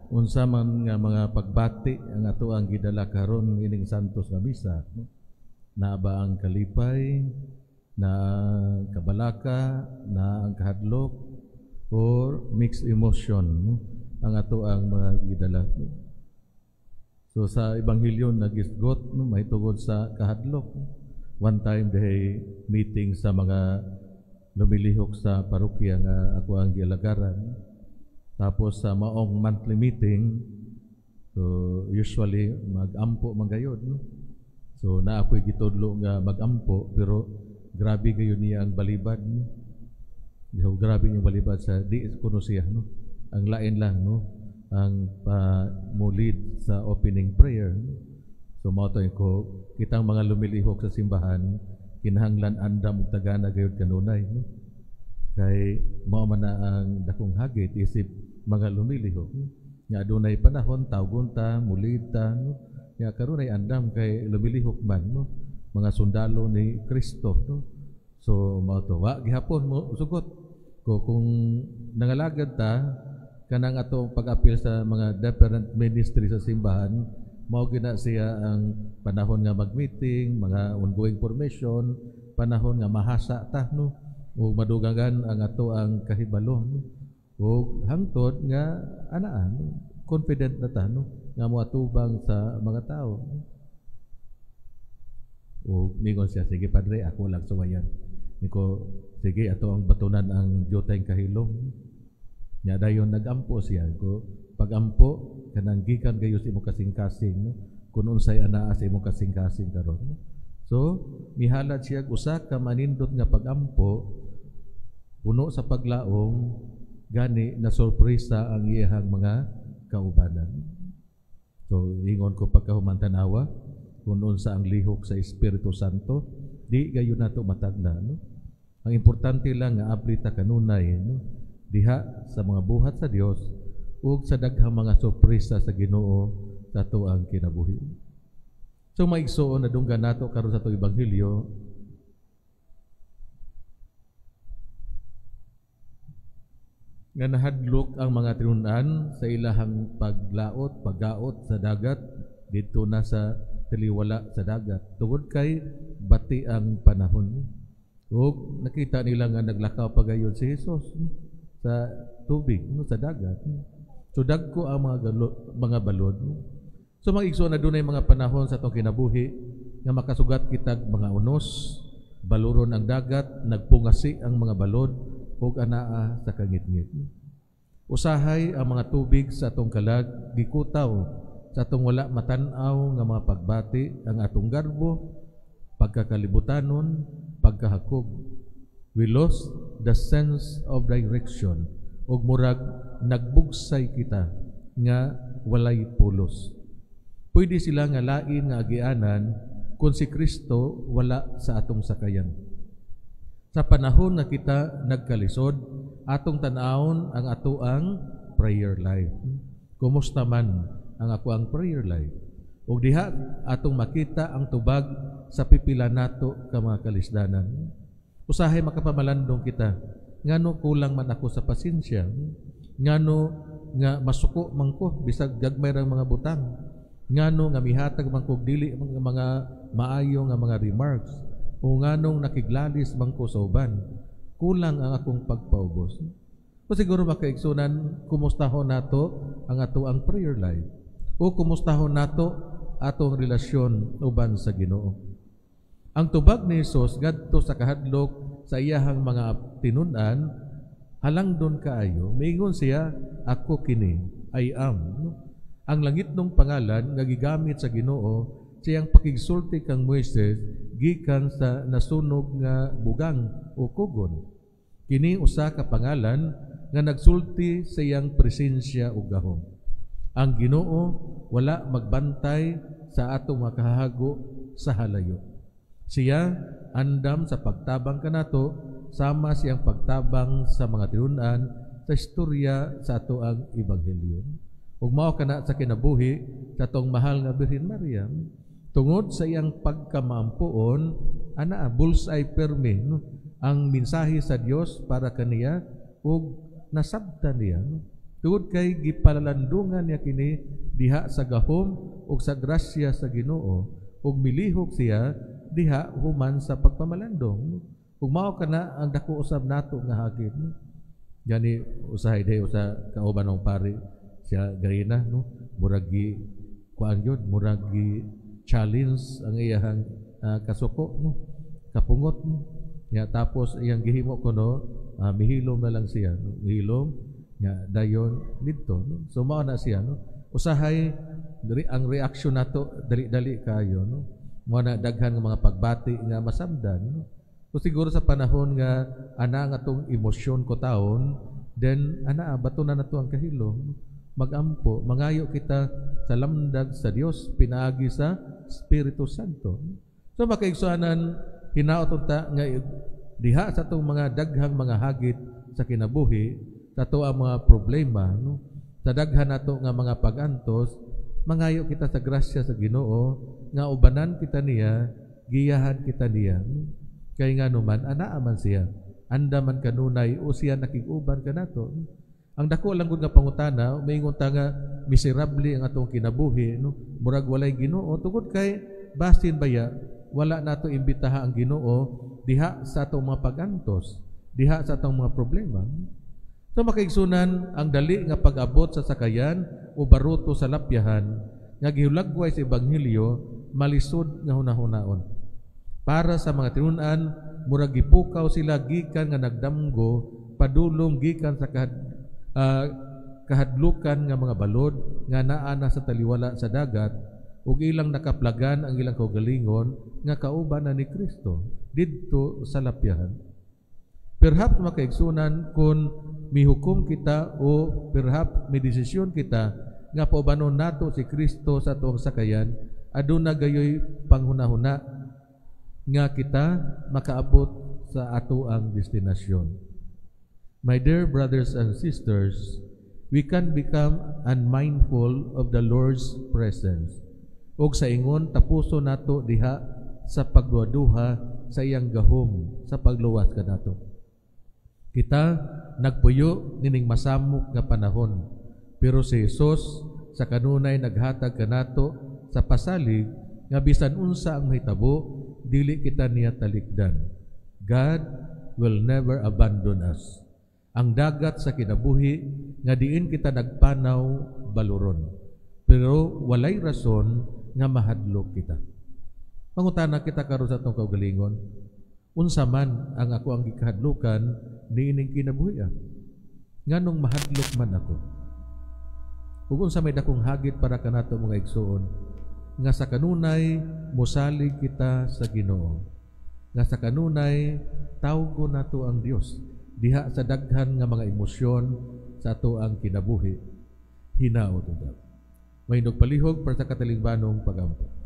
Unsa man nga mga pagbati ang ato ang gidala karon ining Santos nga misa, no? Na ba ang kalipay, na kabalaka, na ang kahadlok, or mixed emotion, no? Ang ato ang mga gidala. No? So sa Ebanghelyo nagisgot, no, may tungod sa kahadlok. One time they meeting sa mga lumilihok sa parokya nga ako ang gilagaran. Tapos sa maong monthly meeting, so usually mag-ampo magayod, no? So na ako'y gitudlo nga mag-ampo, pero grabe kayo niya ang balibad, no? So grabe yung balibad sa di kuno siya, no? Ang lain lang, no? Ang mulid sa opening prayer, no? So mao to ko kitang mga lumilihok sa simbahan, kinahanglan andam ug tagana gayud kanunay, no? Kay mao man na ang dakong hagit isip mga lumilihok, no? Nga adunay panahon tawgon ta, mulid ta, no? Nga karon ay andam kay lumilihok man, no? Mga sundalo ni Kristo, no? So mao to wa gihapon mo sugot ko kung nangalagad ta kanang atong pag-apil sa mga different ministry sa simbahan, mao gina siya ang panahon nga mag-meeting, mga ongoing formation, panahon nga mahasa ta, no? O madugangan ang ato ang kahibalo, no? O hangtod nga anaan, no? Confident na ta, no? Nga moatubang sa mga tao, no? O mingon siya, sige padre, ako lang suwayan. Niko, sige, ato ang batunan ang Diyoteng kahilom. Nya dayon nagampo siya ko pagampo kanang gikan kayo sa imong kasing-kasing, no? Kun unsay anaa sa imong kasing-kasing karon, no? So mihalad siya usa ka manindot nga pagampo puno sa paglaom gani na sorpresa ang iyang mga kaubanan. So ingon ko pagkahuman-tanawa kun unsa ang lihok sa Espiritu Santo, di gayon nato matagna, no? Ang importante lang nga abli ta kanunay, no? Diha sa mga buhat sa Dios ug sa daghang mga sorpresa sa Ginoo sa ato ang kinabuhi. So maigsuon na dunggan nato karon sa ato Ebanghelyo nga nahadlok ang mga tinunan sa ilahang paglaot, paggaot sa dagat dito na sa taliwala sa dagat tungod kay bati ang panahon. Ug nakita nila nga naglakaw pagayon si Jesus, no? Sa tubig, no? Sa dagat, no? So dagko ang mga balod, no? So mag-igsoon na dunay mga panahon sa atong kinabuhi nga makasugat kitag mga unos, baluron ang dagat, nagpungasi ang mga balod ug anaa sa kangit-ngit. Usahay ang mga tubig sa atong kalag gikutaw sa atong wala matan-aw nga mga pagbati ang atong garbo, pagkakalibutanon, pagkahakog. We lost the sense of direction ug murag nagbugsay kita nga walay pulos. Pwede sila nga lain nga agianan kung si Kristo wala sa atong sakayan. Sa panahon na kita nagkalisod, atong tan-awon ang ato ang prayer life. Kumusta man ang ako ang prayer life? Ug diha atong makita ang tubag sa pipila nato ka mga kalisdanan. Usahay makapamalandong kita, ngano kulang man ako sa pasensya, ngano nga masuko man ko bisag gagmay ra mga butang, ngano nga mihatag man ko dili mga maayo nga mga remarks, o nganong nakiglalis man ko sa uban, kulang ang akong pagpaubos. O siguro makaigsunan, kumustahon nato ang ato ang prayer life, o kumustahon nato atong relasyon uban sa Ginoo. Ang tubag ni Jesus ngadto sa kahadlok sa iyahang mga tinunan, halangdon kaayo, miingon siya, ako kini, I am. Ang langitnong pangalan nga gigamit sa Ginoo siyang pakigsulti kang Moises gikan sa nasunog nga bugang o kugon. Kini usa ka pangalan nga nagsulti sa iyang presensya ug gahom. Ang Ginoo wala magbantay sa atong makahago sa halayo. Siya andam sa pagtabang kanato sama siyang pagtabang sa mga tinunan sa istorya sa ato ang Ebanghelyo. Ug mao kana sa kinabuhi sa atong mahal nga Birhen Maria, tungod sa iyang pagkamaampuon ana bulsay perme, no? Ang mensahe sa Dios para kaniya ug nasabtan niya, no? Tungod kay gipalalandungan niya kini diha sa gahom ug sa grasya sa Ginoo ug milihok siya diha human sa pagpamalandong. Ug mao kana ang dako usab nato nga hagit. Gani usahay day usa kauban ng pari siya garina no muragi kuan gyud muragi challenge ang iyang kasuko no kapungot no nya tapos iyang gihimo kuno mihilom na lang siya no? Mihilom nya dayon didto no so mao na siya no usahay ang reaksyon nato dali-dali kayo no mao na daghan nga mga pagbati nga masamdan no so siguro sa panahon nga ana nga tong emosyon ko taon then ana bato na nato ang kahilom magampo mangayo kita sa lamdag sa Dios pinaagi sa Espiritu Santo so makaigsuanan hinaot ta nga diha sa tong mga daghang mga hagit sa kinabuhi sa to ang mga problema no sa daghan nato nga mga pag-antos mangayo kita sa grasya sa Ginoo nga ubanan kita niya giyahan kita niya no? Kay nga naman anaa man siya anda man kanunay o siya nakig-uban kanato ang dako lang gud nga pangutana maingon ta nga miserable ang atong kinabuhi no murag walay Ginoo tungod kay basin baya wala nato imbitaha ang Ginoo diha sa atong mga pag-antos diha sa atong mga problema so makaigsunan ang dali nga pag-abot sa sakayan o baruto sa lapyahan nga gihulagway sa ebanghelyo malisod nga hunahunaon para sa mga tinun-an murag gipukaw sila gikan nga nagdamgo padulong gikan sa kahadlukan nga mga balod nga naa na sa taliwala sa dagat ug ilang nakaplagan ang ilang kaugalingon nga kauban na ni Kristo didto sa lapyahan. Perhaps makaigsunan kung mihukom kita o perhaps may desisyon kita nga paubanon nato si Kristo sa tuong sakayan aduna gayoy panghunahuna nga kita makaabot sa ato ang destinasyon. My dear brothers and sisters, we can become unmindful of the Lord's presence. Og sa ingon tapuso nato diha sa pagduha-duha sa iyang gahom sa pagluwas kanato. Kita nagpuyo nining masamok nga panahon, pero si Jesus sa kanunay naghatag kanato sa pasalig nga bisan unsa ang mahitabo dili kita niya talikdan. God will never abandon us. Ang dagat sa kinabuhi nga diin kita nagpanaw baluron, pero walay rason nga mahadlok kita. Pangutana kita karon sa atong kaugalingon, unsa man ang ako ang gikahadlukan niining kinabuhi nganong mahadlok man ako ug unsa may dakong hagit para kanato mga igsoon nga sa kanunay mosalig kita sa Ginoo nga sa kanunay tawgo nato ang Dios diha sa daghan nga mga emosyon sa ato ang kinabuhi hinaot ug may nagpalihog para sa katalingbanong pagampo.